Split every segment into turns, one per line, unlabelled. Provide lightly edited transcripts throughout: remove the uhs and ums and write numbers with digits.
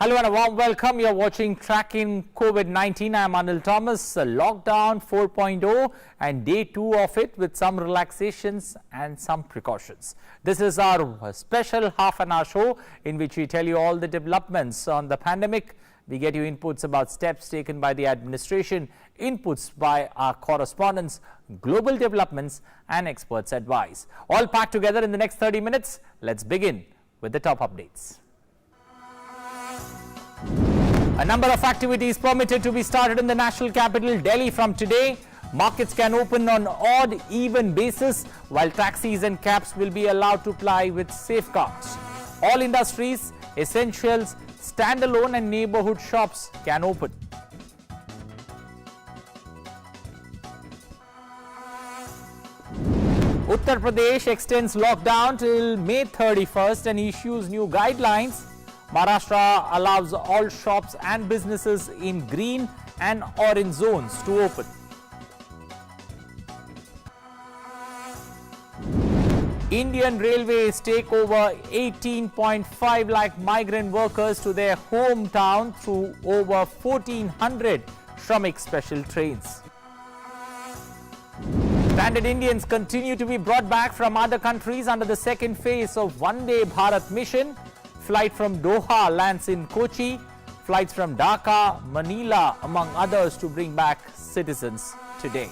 Hello and a warm welcome. You're watching Tracking COVID-19. I'm Anil Thomas. Lockdown 4.0 and day 2 of it with some relaxations and some precautions. This is our special half-an-hour show in which we tell you all the developments on the pandemic. We get you inputs about steps taken by the administration, inputs by our correspondents, global developments and experts' advice. All packed together in the next 30 minutes. Let's begin with the top updates. A number of activities permitted to be started in the national capital, Delhi, from today. Markets can open on odd, even basis, while taxis and cabs will be allowed to ply with safeguards. All industries, essentials, standalone and neighborhood shops can open. Uttar Pradesh extends lockdown till May 31st and issues new guidelines. Maharashtra allows all shops and businesses in green and orange zones to open. Indian Railways take over 18.5 lakh migrant workers to their hometown through over 1,400 Shramik special trains. Stranded Indians continue to be brought back from other countries under the second phase of OneDayBharat mission. Flight from Doha lands in Kochi, flights from Dhaka, Manila, among others, to bring back citizens today.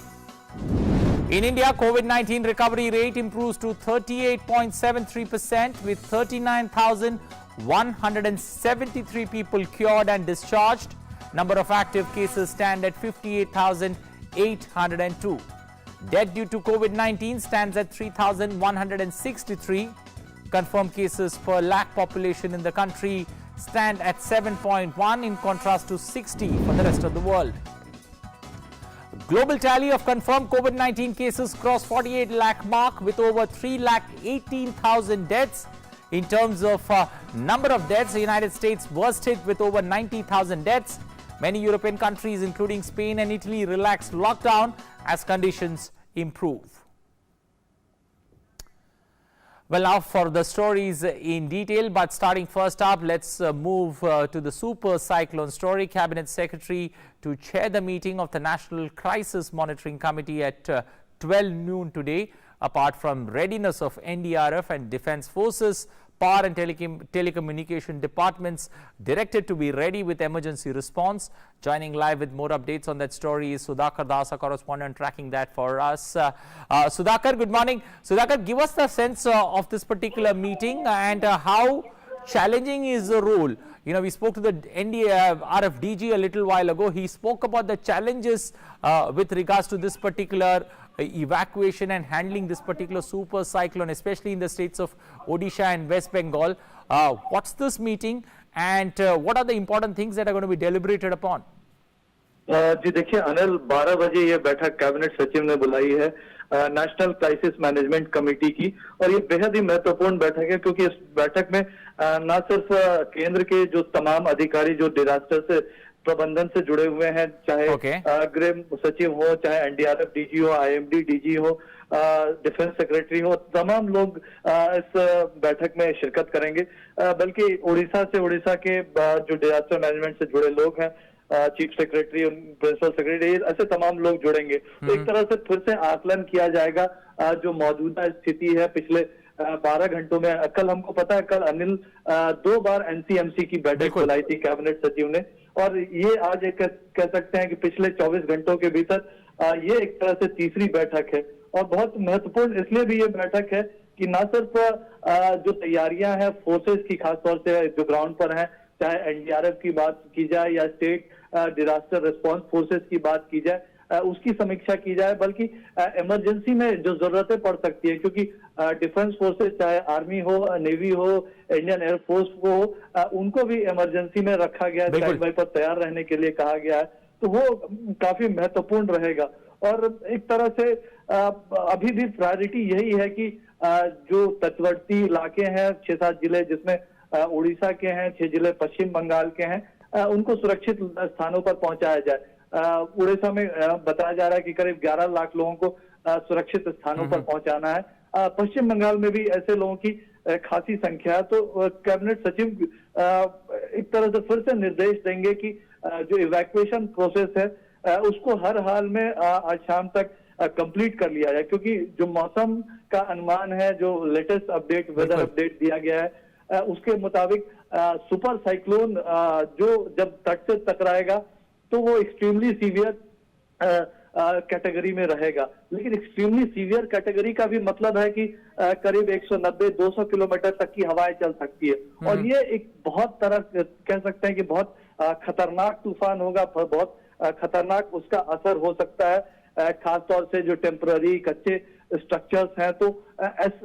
In India, COVID-19 recovery rate improves to 38.73% with 39,173 people cured and discharged. Number of active cases stand at 58,802. Death due to COVID-19 stands at 3,163. Confirmed cases per lakh population in the country stand at 7.1 in contrast to 60 for the rest of the world. Global tally of confirmed COVID-19 cases crossed 48 lakh mark with over 3,18,000 deaths. In terms of number of deaths, the United States was hit with over 90,000 deaths. Many European countries, including Spain and Italy, relaxed lockdown as conditions improve. Well, now for the stories in detail, but starting first up, let's move to the super cyclone story. Cabinet Secretary to chair the meeting of the National Crisis Monitoring Committee at 12 noon today. Apart from readiness of NDRF and Defence Forces, Power and Telecommunication departments directed to be ready with emergency response. Joining live with more updates on that story is Sudhakar Das, our correspondent, tracking that for us. Sudhakar, good morning. Sudhakar, give us the sense of this particular meeting and how challenging is the role. You know, we spoke to the NDRF DG a little while ago. He spoke about the challenges with regards to this particular evacuation and handling this particular super cyclone, especially in the states of Odisha and West Bengal. What's this meeting and what are the important things that are going to be deliberated upon?
जी देखिए अनिल, 12 बजे ये बैठक cabinet सचिव ने बुलाई है national crisis management committee की, और ये बेहद ही महत्वपूर्ण बैठक है क्योंकि इस बैठक में न सिर्फ केंद्र के जो तमाम अधिकारी जो डिजास्टर से प्रबंधन से जुड़े हुए हैं, चाहे गृह सचिव हो, चाहे एनडीआरएफ डीजी हो, आईएमडी डीजी हो, डिफेंस सेक्रेटरी हो, तमाम लोग इस बैठक में शिरकत करेंगे, बल्कि उड़ीसा के जो डिजास्टर मैनेजमेंट से जुड़े लोग हैं, चीफ सेक्रेटरी, प्रिंसिपल सेक्रेटरी, ऐसे तमाम लोग जुड़ेंगे। तो एक तरह से फिर से आकलन किया जाएगा जो मौजूदा स्थिति है पिछले 12 घंटों में। कल हमको पता है, कल अनिल 2 बार एनसीएमसी की बैठक बुलाई थी कैबिनेट सचिव ने, और ये आज एक कह सकते हैं कि पिछले 24 घंटों के भीतर ये एक तरह से तीसरी बैठक है, और बहुत महत्वपूर्ण इसलिए भी ये बैठक है कि न सिर्फ जो तैयारियां हैं फोर्सेस की, खासतौर से जो ग्राउंड पर हैं, चाहे एनडीआरएफ की बात की जाए या स्टेट डिजास्टर रिस्पांस फोर्सेस की बात की जाए, उसकी समीक्षा की जाए, बल्कि इमरजेंसी में जो जरूरतें पड़ सकती है, क्योंकि डिफेंस फोर्सेस चाहे आर्मी हो, नेवी हो, इंडियन एयरफोर्स को हो, उनको भी इमरजेंसी में रखा गया है, स्टैंड बाय पर तैयार रहने के लिए कहा गया है, तो वो काफी महत्वपूर्ण रहेगा। और एक तरह से अभी भी प्रायोरिटी यही है कि जो तटवर्ती इलाके हैं, 6-7 जिले जिसमें उड़ीसा के हैं, 6 जिले पश्चिम बंगाल के हैं, उनको सुरक्षित स्थानों पर पहुंचाया जाए। उड़ीसा में बताया जा रहा है कि करीब 11 लाख लोगों को सुरक्षित स्थानों पर पहुंचाना है। पश्चिम बंगाल में भी ऐसे लोगों की खासी संख्या है। तो कैबिनेट सचिव एक तरह से फिर से निर्देश देंगे कि जो इवैक्यूएशन प्रोसेस है उसको हर हाल में आज शाम तक कंप्लीट कर लिया जाए, क्योंकि जो मौसम का अनुमान है, जो लेटेस्ट अपडेट वेदर अपडेट दिया गया है उसके मुताबिक सुपर साइक्लोन जो जब तट से टकराएगा तो वो एक्सट्रीमली सीवियर कैटेगरी में रहेगा। लेकिन एक्सट्रीमली सीवियर कैटेगरी का भी मतलब है कि करीब 190-200 किलोमीटर तक की हवाएं चल सकती है और ये एक बहुत तरह कह सकते हैं कि बहुत खतरनाक तूफान होगा, बहुत खतरनाक उसका असर हो सकता है, खास तौर से जो टेम्पररी कच्चे स्ट्रक्चर्स हैं। तो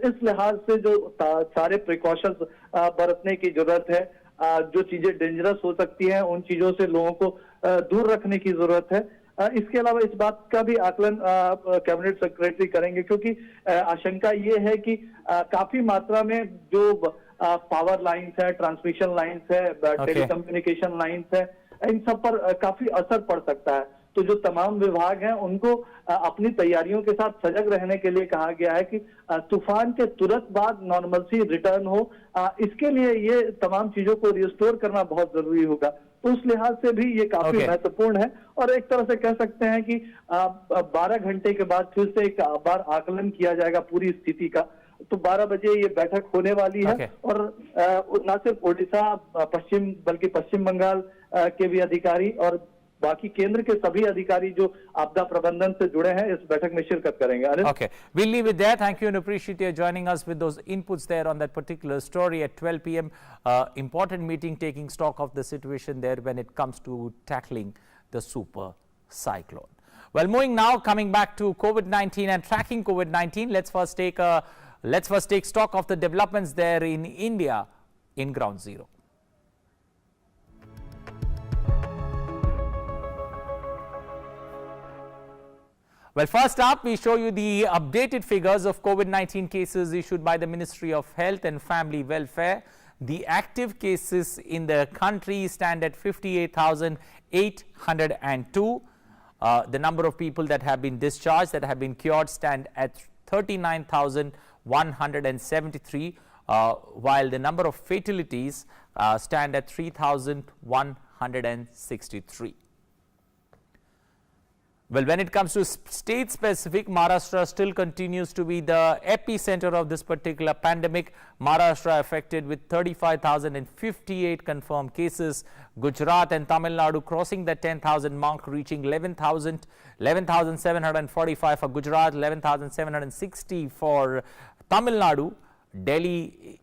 इस लिहाज से जो सारे प्रिकॉशंस बरतने की जरूरत है, जो चीजें डेंजरस हो सकती हैं उन चीजों से लोगों को दूर रखने की जरूरत है। इसके अलावा इस बात का भी आकलन कैबिनेट सेक्रेटरी करेंगे, क्योंकि आशंका ये है कि काफी मात्रा में जो पावर लाइंस है, ट्रांसमिशन लाइंस है, टेलीकम्युनिकेशन लाइंस है, इन सब पर काफी असर पड़ सकता है। तो जो तमाम विभाग हैं उनको अपनी तैयारियों के साथ सजग रहने के लिए कहा गया है कि तूफान के तुरंत बाद नॉर्मलसी रिटर्न हो, इसके लिए ये तमाम चीजों को रिस्टोर करना बहुत जरूरी होगा। तो उस लिहाज से भी ये काफी महत्वपूर्ण है और एक तरह से कह सकते हैं कि 12 घंटे के बाद फिर से एक बार आकलन किया जाएगा पूरी स्थिति का। तो 12 बजे ये बैठक होने वाली है और न सिर्फ ओडिशा बल्कि पश्चिम बंगाल के भी अधिकारी और बाकी केंद्र के सभी अधिकारी जो आपदा प्रबंधन से जुड़े हैं इस बैठक में शिरकत करेंगे।
Okay, we'll leave it there. Thank you and appreciate you joining us with those inputs there on that particular story at 12 p.m. Important meeting taking stock of the situation there when it comes to tackling the super cyclone. Well, moving now, coming back to COVID-19 and tracking COVID-19, let's first take stock of the developments there in India in Ground Zero. Well, first up, we show you the updated figures of COVID-19 cases issued by the Ministry of Health and Family Welfare. The active cases in the country stand at 58,802. The number of people that have been discharged, that have been cured, stand at 39,173, while the number of fatalities stand at 3,163. Well, when it comes to state specific, Maharashtra still continues to be the epicenter of this particular pandemic. Maharashtra affected with 35,058 confirmed cases. Gujarat and Tamil Nadu crossing the 10,000 mark, reaching 11,745 for Gujarat, 11,760 for Tamil Nadu. Delhi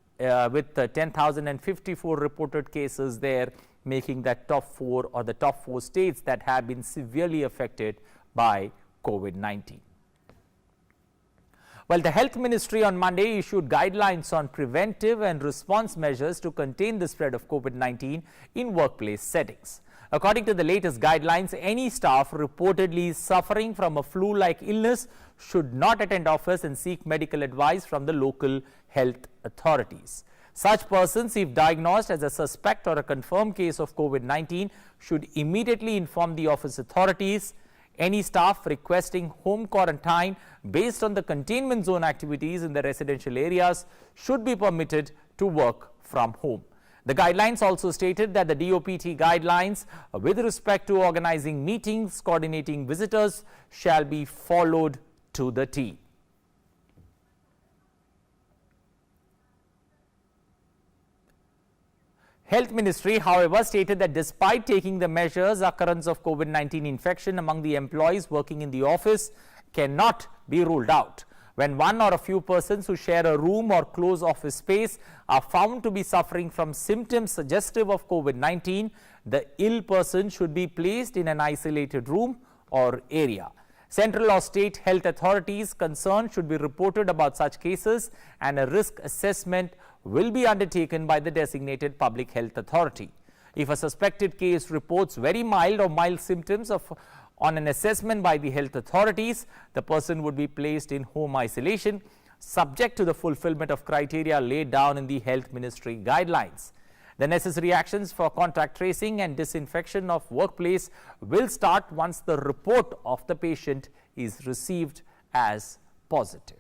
with 10,054 reported cases there, making that top four states that have been severely affected by COVID-19. Well, the Health Ministry on Monday issued guidelines on preventive and response measures to contain the spread of COVID-19 in workplace settings. According to the latest guidelines, any staff reportedly suffering from a flu-like illness should not attend office and seek medical advice from the local health authorities. Such persons, if diagnosed as a suspect or a confirmed case of COVID-19, should immediately inform the office authorities. Any staff requesting home quarantine based on the containment zone activities in the residential areas should be permitted to work from home. The guidelines also stated that the DOPT guidelines with respect to organizing meetings, coordinating visitors shall be followed to the T. Health Ministry, however, stated that despite taking the measures, occurrence of COVID-19 infection among the employees working in the office cannot be ruled out. When one or a few persons who share a room or close office space are found to be suffering from symptoms suggestive of COVID-19, the ill person should be placed in an isolated room or area. Central or state health authorities concerned should be reported about such cases, and a risk assessment will be undertaken by the designated public health authority. If a suspected case reports very mild or mild symptoms on an assessment by the health authorities, the person would be placed in home isolation, subject to the fulfillment of criteria laid down in the Health Ministry guidelines. The necessary actions for contact tracing and disinfection of workplace will start once the report of the patient is received as positive.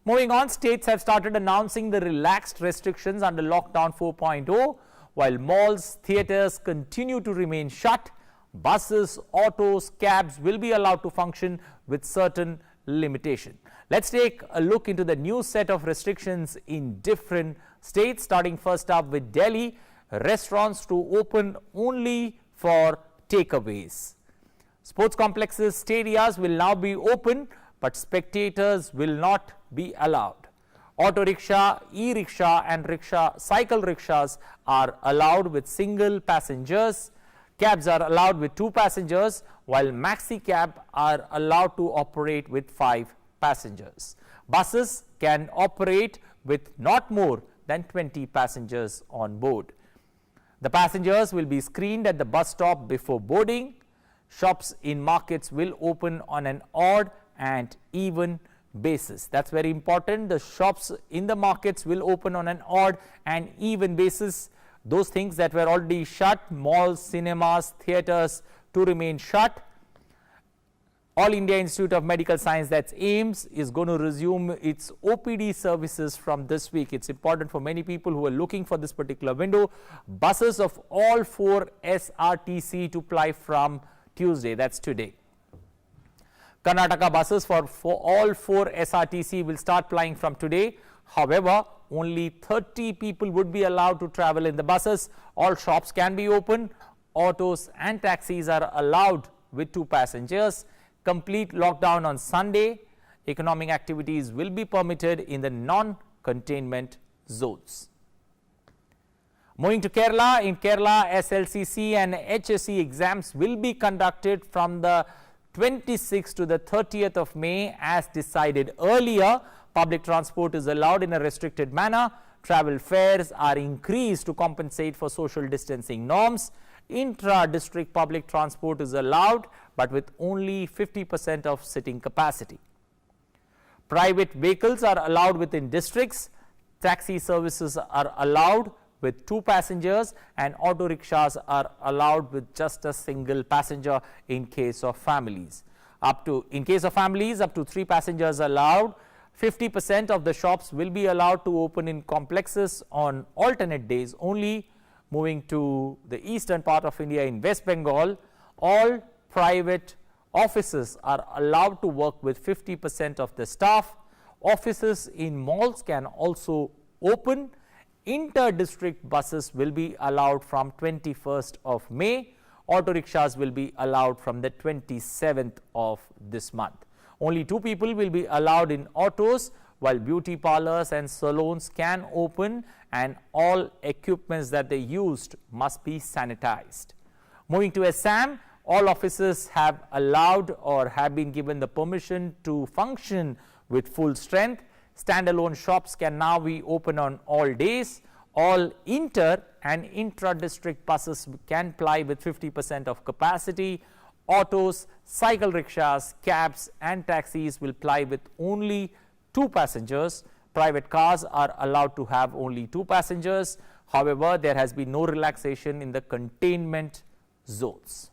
Moving on, states have started announcing the relaxed restrictions under lockdown 4.0. While malls, theatres continue to remain shut, buses, autos, cabs will be allowed to function with certain limitation. Let's take a look into the new set of restrictions in different states, starting first up with Delhi. Restaurants to open only for takeaways. Sports complexes, stadiums will now be open, but spectators will not be allowed. Auto rickshaw, e-rickshaw and cycle rickshaws are allowed with single passengers. Cabs are allowed with 2 passengers, while maxi cab are allowed to operate with 5 passengers. Buses can operate with not more than 20 passengers on board. The passengers will be screened at the bus stop before boarding. Shops in markets will open on an odd and even basis. That's very important. The shops in the markets will open on an odd and even basis. Those things that were already shut, malls, cinemas, theatres, to remain shut. All India Institute of Medical Science, that's AIIMS, is going to resume its OPD services from this week. It's important for many people who are looking for this particular window. Buses of all 4 SRTC to ply from Tuesday, that's today. Karnataka buses for all 4 SRTC will start plying from today. However, only 30 people would be allowed to travel in the buses. All shops can be open. Autos and taxis are allowed with 2 passengers. Complete lockdown on Sunday. Economic activities will be permitted in the non-containment zones. Moving to Kerala, in Kerala, SLCC and HSC exams will be conducted from the 26th to the 30th of May as decided earlier. Public transport is allowed in a restricted manner. Travel fares are increased to compensate for social distancing norms. Intra-district public transport is allowed, but with only 50% of sitting capacity. Private vehicles are allowed within districts. Taxi services are allowed with 2 passengers, and auto rickshaws are allowed with just a single passenger in case of families. In case of families, up to 3 passengers allowed. 50% of the shops will be allowed to open in complexes on alternate days only. Moving to the eastern part of India, in West Bengal, all private offices are allowed to work with 50% of the staff. Offices in malls can also open. Inter-district buses will be allowed from 21st of May. Auto rickshaws will be allowed from the 27th of this month. Only 2 people will be allowed in autos, while beauty parlors and salons can open, and all equipments that they used must be sanitized. Moving to Assam, all offices have allowed or have been given the permission to function with full strength. Standalone shops can now be open on all days. All inter and intra-district buses can ply with 50% of capacity. Autos, cycle rickshaws, cabs and taxis will ply with only 2 passengers. Private cars are allowed to have only 2 passengers. However, there has been no relaxation in the containment zones.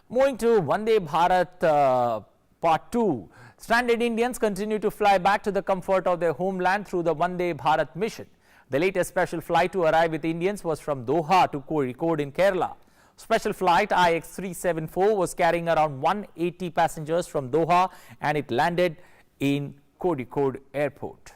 Moving to OneDayBharat Part 2. Stranded Indians continue to fly back to the comfort of their homeland through the OneDayBharat mission. The latest special flight to arrive with Indians was from Doha to Kozhikode in Kerala. Special flight IX374 was carrying around 180 passengers from Doha, and it landed in Kozhikode airport.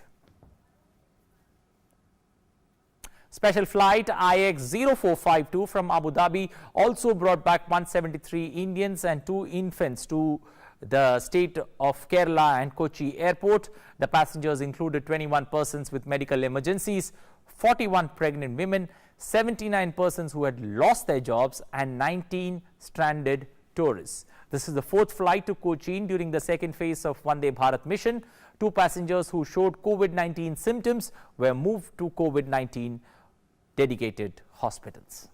Special flight IX0452 from Abu Dhabi also brought back 173 Indians and 2 infants to the state of Kerala and Kochi airport. The passengers included 21 persons with medical emergencies, 41 pregnant women, 79 persons who had lost their jobs, and 19 stranded tourists. This is the 4th flight to Cochin during the 2nd phase of OneDayBharat mission. 2 passengers who showed COVID-19 symptoms were moved to COVID-19 dedicated hospitals.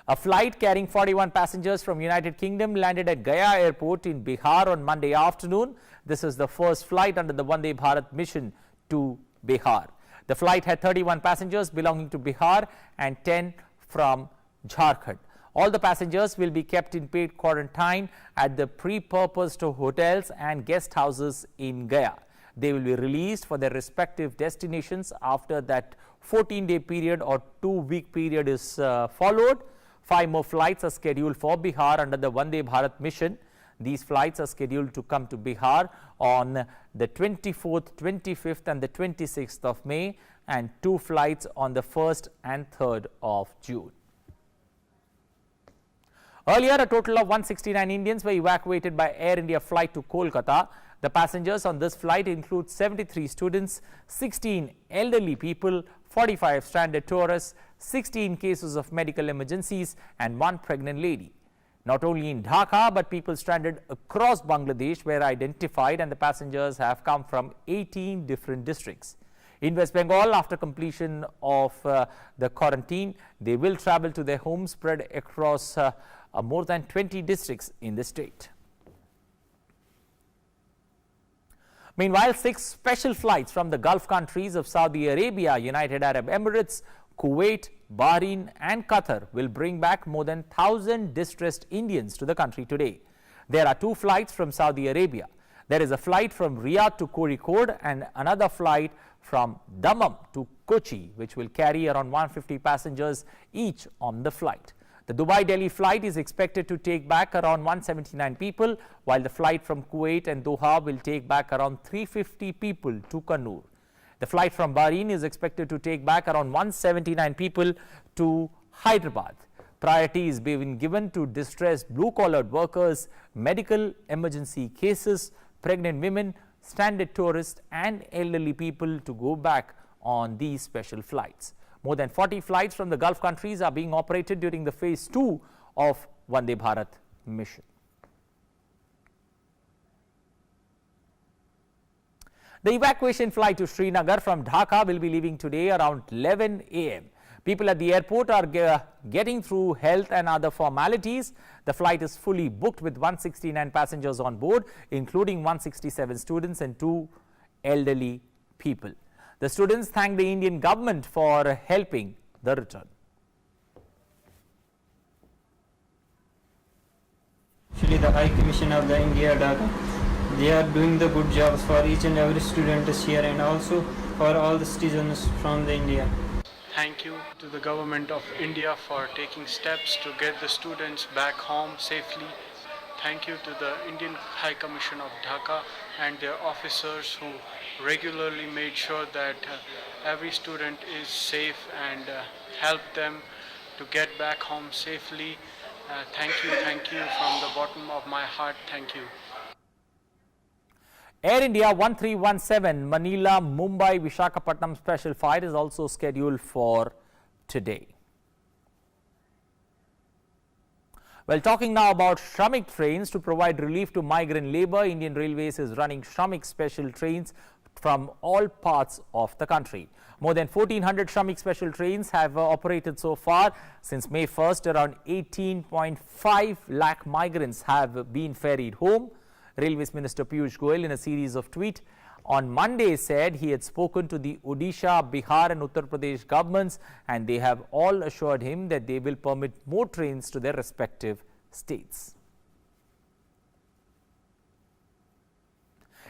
A flight carrying 41 passengers from United Kingdom landed at Gaya airport in Bihar on Monday afternoon. This is the first flight under the OneDayBharat mission to Bihar. The flight had 31 passengers belonging to Bihar and 10 from Jharkhand. All the passengers will be kept in paid quarantine at the pre-purposed hotels and guest houses in Gaya. They will be released for their respective destinations after that 14-day period or 2-week period is followed. 5 more flights are scheduled for Bihar under the OneDayBharat mission. These flights are scheduled to come to Bihar on the 24th, 25th and the 26th of May, and 2 flights on the 1st and 3rd of June. Earlier, a total of 169 Indians were evacuated by Air India flight to Kolkata. The passengers on this flight include 73 students, 16 elderly people, 45 stranded tourists, 16 cases of medical emergencies and 1 pregnant lady. Not only in Dhaka, but people stranded across Bangladesh were identified, and the passengers have come from 18 different districts. In West Bengal, after completion of the quarantine, they will travel to their homes spread across more than 20 districts in the state. Meanwhile, 6 special flights from the Gulf countries of Saudi Arabia, United Arab Emirates, Kuwait, Bahrain and Qatar will bring back more than 1,000 distressed Indians to the country today. There are 2 flights from Saudi Arabia. There is a flight from Riyadh to Kozhikode and another flight from Dammam to Kochi, which will carry around 150 passengers each on the flight. The Dubai-Delhi flight is expected to take back around 179 people, while the flight from Kuwait and Doha will take back around 350 people to Kannur. The flight from Bahrain is expected to take back around 179 people to Hyderabad. Priority is being given to distressed blue-collared workers, medical emergency cases, pregnant women, stranded tourists and elderly people to go back on these special flights. More than 40 flights from the Gulf countries are being operated during the phase 2 of OneDayBharat mission. The evacuation flight to Srinagar from Dhaka will be leaving today around 11 a.m. People at the airport are getting through health and other formalities. The flight is fully booked with 169 passengers on board, including 167 students and 2 elderly people. The students thank the Indian government for helping the return.
Actually, the High Commission of the India Dhaka, they are doing the good jobs for each and every student is here, and also for all the citizens from the India.
Thank you to the government of India for taking steps to get the students back home safely. Thank you to the Indian High Commission of Dhaka and their officers who regularly made sure that every student is safe and help them to get back home safely. Thank you from the bottom of my heart. Thank you.
Air India 1317 Manila Mumbai Visakhapatnam special flight is also scheduled for today. Well, talking now about Shramik trains to provide relief to migrant labour, Indian Railways is running Shramik special trains from all parts of the country. More than 1,400 Shramik special trains have operated so far. Since May 1st, around 18.5 lakh migrants have been ferried home. Railways Minister Piyush Goyal, in a series of tweets on Monday, said he had spoken to the Odisha, Bihar and Uttar Pradesh governments, and they have all assured him that they will permit more trains to their respective states.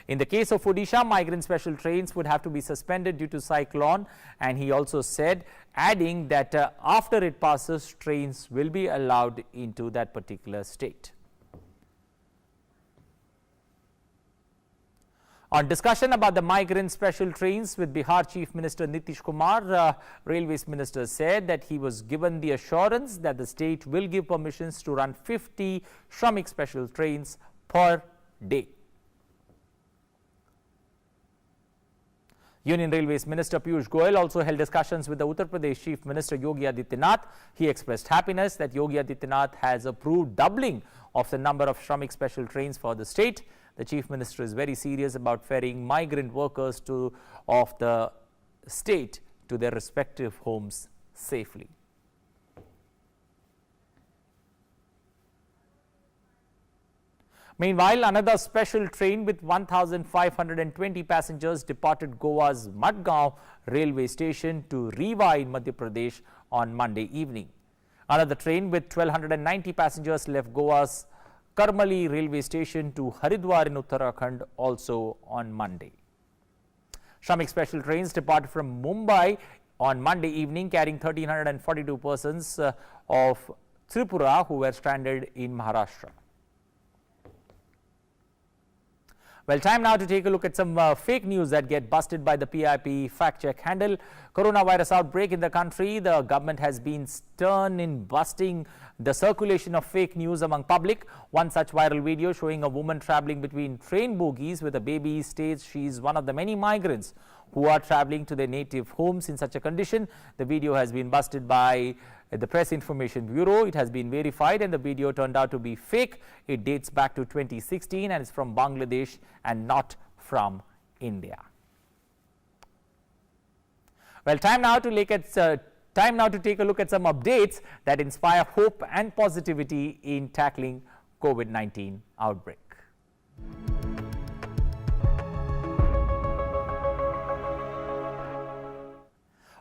In the case of Odisha, migrant special trains would have to be suspended due to cyclone, and he also said, adding that after it passes, trains will be allowed into that particular state. On discussion about the migrant special trains with Bihar Chief Minister Nitish Kumar, Railways Minister said that he was given the assurance that the state will give permissions to run 50 Shramik special trains per day. Union Railways Minister Piyush Goyal also held discussions with the Uttar Pradesh Chief Minister Yogi Adityanath. He expressed happiness that Yogi Adityanath has approved doubling of the number of Shramik special trains for the state. The Chief Minister is very serious about ferrying migrant workers of the state to their respective homes safely. Meanwhile, another special train with 1,520 passengers departed Goa's Madgaon railway station to Rewa in Madhya Pradesh on Monday evening. Another train with 1,290 passengers left Goa's Karmali railway station to Haridwar in Uttarakhand also on Monday. Shramik special trains departed from Mumbai on Monday evening carrying 1,342 persons of Tripura who were stranded in Maharashtra. Well, time now to take a look at some fake news that get busted by the PIP fact-check handle. Coronavirus outbreak in the country. The government has been stern in busting the circulation of fake news among public. One such viral video showing a woman traveling between train bogies with a baby states she is one of the many migrants who are traveling to their native homes in such a condition. The video has been busted by the Press Information Bureau. It has been verified and the video turned out to be fake. It dates back to 2016 and is from Bangladesh and not from India. Well, time now to take a look at some updates that inspire hope and positivity in tackling COVID-19 outbreak.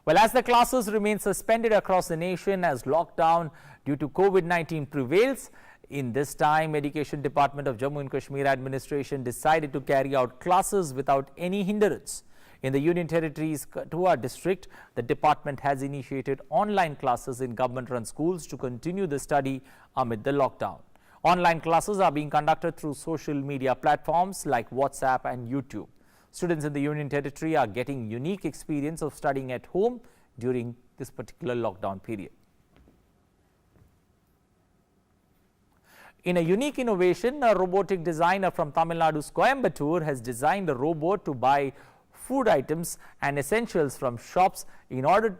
Well, as the classes remain suspended across the nation as lockdown due to COVID-19 prevails, in this time, Education Department of Jammu and Kashmir administration decided to carry out classes without any hindrance. In the Union Territory's Kathua district, the department has initiated online classes in government-run schools to continue the study amid the lockdown. Online classes are being conducted through social media platforms like WhatsApp and YouTube. Students in the Union Territory are getting unique experience of studying at home during this particular lockdown period. In a unique innovation, a robotic designer from Tamil Nadu's Coimbatore has designed a robot to buy food items and essentials from shops in order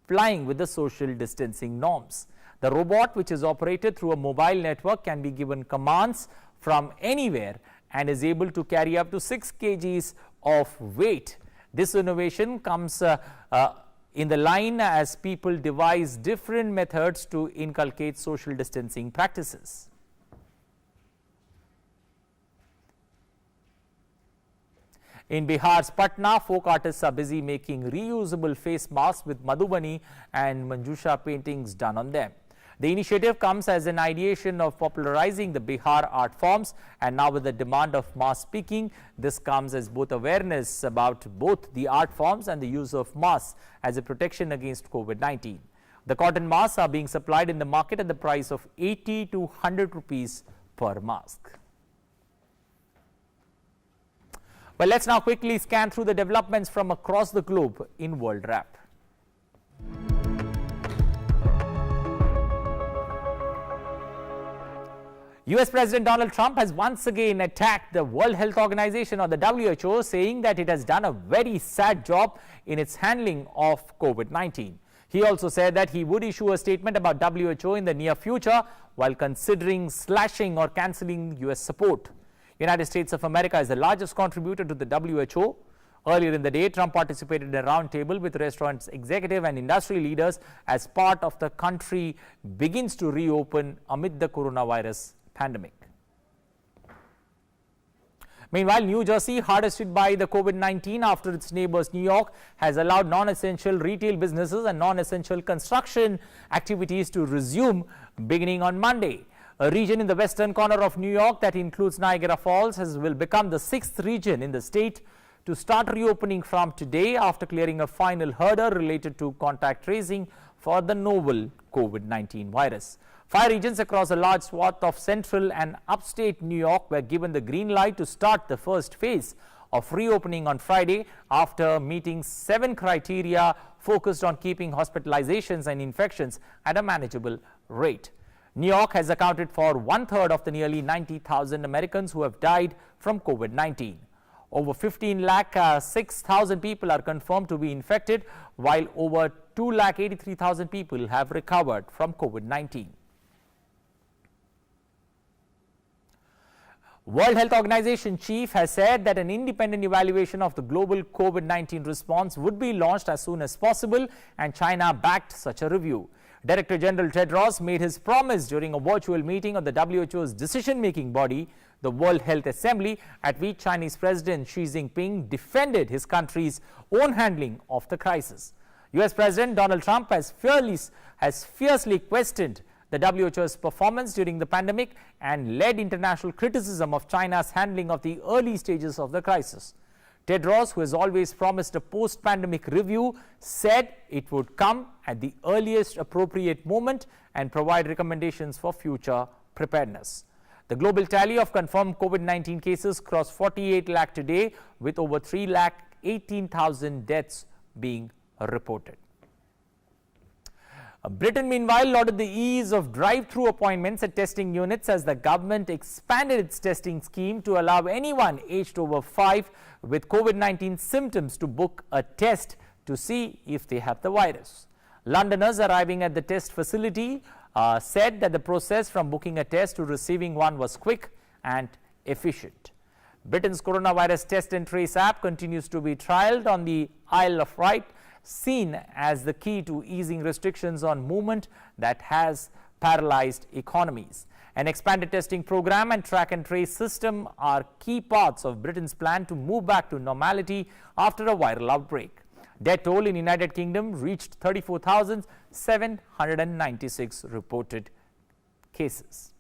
complying with the social distancing norms. The robot, which is operated through a mobile network, can be given commands from anywhere and is able to carry up to 6 kgs of weight. This innovation comes in the line as people devise different methods to inculcate social distancing practices. In Bihar's Patna, folk artists are busy making reusable face masks with Madhubani and Manjusha paintings done on them. The initiative comes as an ideation of popularizing the Bihar art forms, and now with the demand of mask speaking, this comes as both awareness about both the art forms and the use of masks as a protection against COVID-19. The cotton masks are being supplied in the market at the price of 80 to 100 rupees per mask. Well, let's now quickly scan through the developments from across the globe in World Wrap. US President Donald Trump has once again attacked the World Health Organization or the WHO, saying that it has done a very sad job in its handling of COVID-19. He also said that he would issue a statement about WHO in the near future while considering slashing or cancelling US support. United States of America is the largest contributor to the WHO. Earlier in the day, Trump participated in a roundtable with restaurants executive and industry leaders as part of the country begins to reopen amid the coronavirus pandemic. Meanwhile, New Jersey, hardest hit by the COVID-19 after its neighbors New York, has allowed non-essential retail businesses and non-essential construction activities to resume beginning on Monday. A region in the western corner of New York that includes Niagara Falls will become the 6th region in the state to start reopening from today after clearing a final hurdle related to contact tracing for the novel COVID-19 virus. 5 regions across a large swath of central and upstate New York were given the green light to start the first phase of reopening on Friday after meeting 7 criteria focused on keeping hospitalizations and infections at a manageable rate. New York has accounted for 1/3 of the nearly 90,000 Americans who have died from COVID-19. Over 15,06,000 people are confirmed to be infected, while over 2,83,000 people have recovered from COVID-19. World Health Organization chief has said that an independent evaluation of the global COVID-19 response would be launched as soon as possible, and China backed such a review. Director General Tedros made his promise during a virtual meeting of the WHO's decision-making body, the World Health Assembly, at which Chinese President Xi Jinping defended his country's own handling of the crisis. US President Donald Trump has fiercely questioned the WHO's performance during the pandemic and led international criticism of China's handling of the early stages of the crisis. Tedros, who has always promised a post-pandemic review, said it would come at the earliest appropriate moment and provide recommendations for future preparedness. The global tally of confirmed COVID-19 cases crossed 48 lakh today, with over 3,18,000 deaths being reported. Britain, meanwhile, lauded the ease of drive-through appointments at testing units as the government expanded its testing scheme to allow anyone aged over 5 with COVID-19 symptoms to book a test to see if they have the virus. Londoners arriving at the test facility said that the process from booking a test to receiving one was quick and efficient. Britain's coronavirus test and trace app continues to be trialled on the Isle of Wight, seen as the key to easing restrictions on movement that has paralyzed economies. An expanded testing program and track and trace system are key parts of Britain's plan to move back to normality after a viral outbreak. Death toll in United Kingdom reached 34,796 reported cases.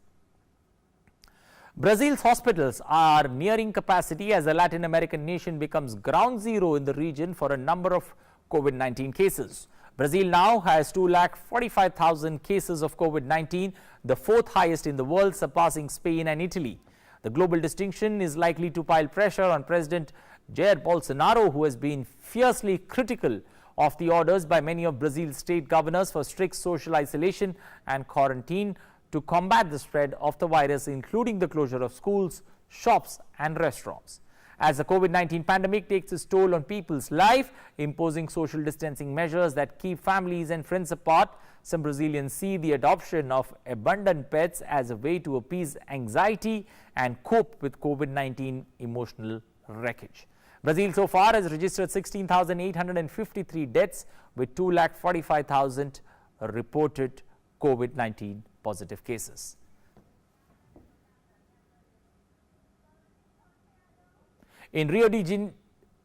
Brazil's hospitals are nearing capacity as the Latin American nation becomes ground zero in the region for a number of COVID-19 cases. Brazil now has 2,45,000 cases of COVID-19, the fourth highest in the world, surpassing Spain and Italy. The global distinction is likely to pile pressure on President Jair Bolsonaro, who has been fiercely critical of the orders by many of Brazil's state governors for strict social isolation and quarantine to combat the spread of the virus, including the closure of schools, shops and restaurants. As the COVID-19 pandemic takes its toll on people's life, imposing social distancing measures that keep families and friends apart, some Brazilians see the adoption of abundant pets as a way to appease anxiety and cope with COVID-19 emotional wreckage. Brazil so far has registered 16,853 deaths with 2,45,000 reported COVID-19 positive cases. In Rio de Janeiro,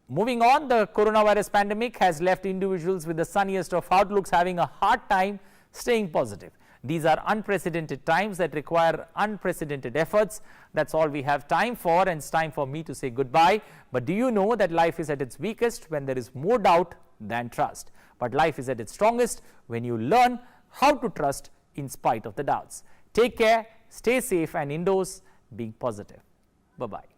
moving on, the coronavirus pandemic has left individuals with the sunniest of outlooks having a hard time staying positive. These are unprecedented times that require unprecedented efforts. That's all we have time for, and it's time for me to say goodbye. But do you know that life is at its weakest when there is more doubt than trust? But life is at its strongest when you learn how to trust in spite of the doubts. Take care, stay safe and indoors, being positive. Bye-bye.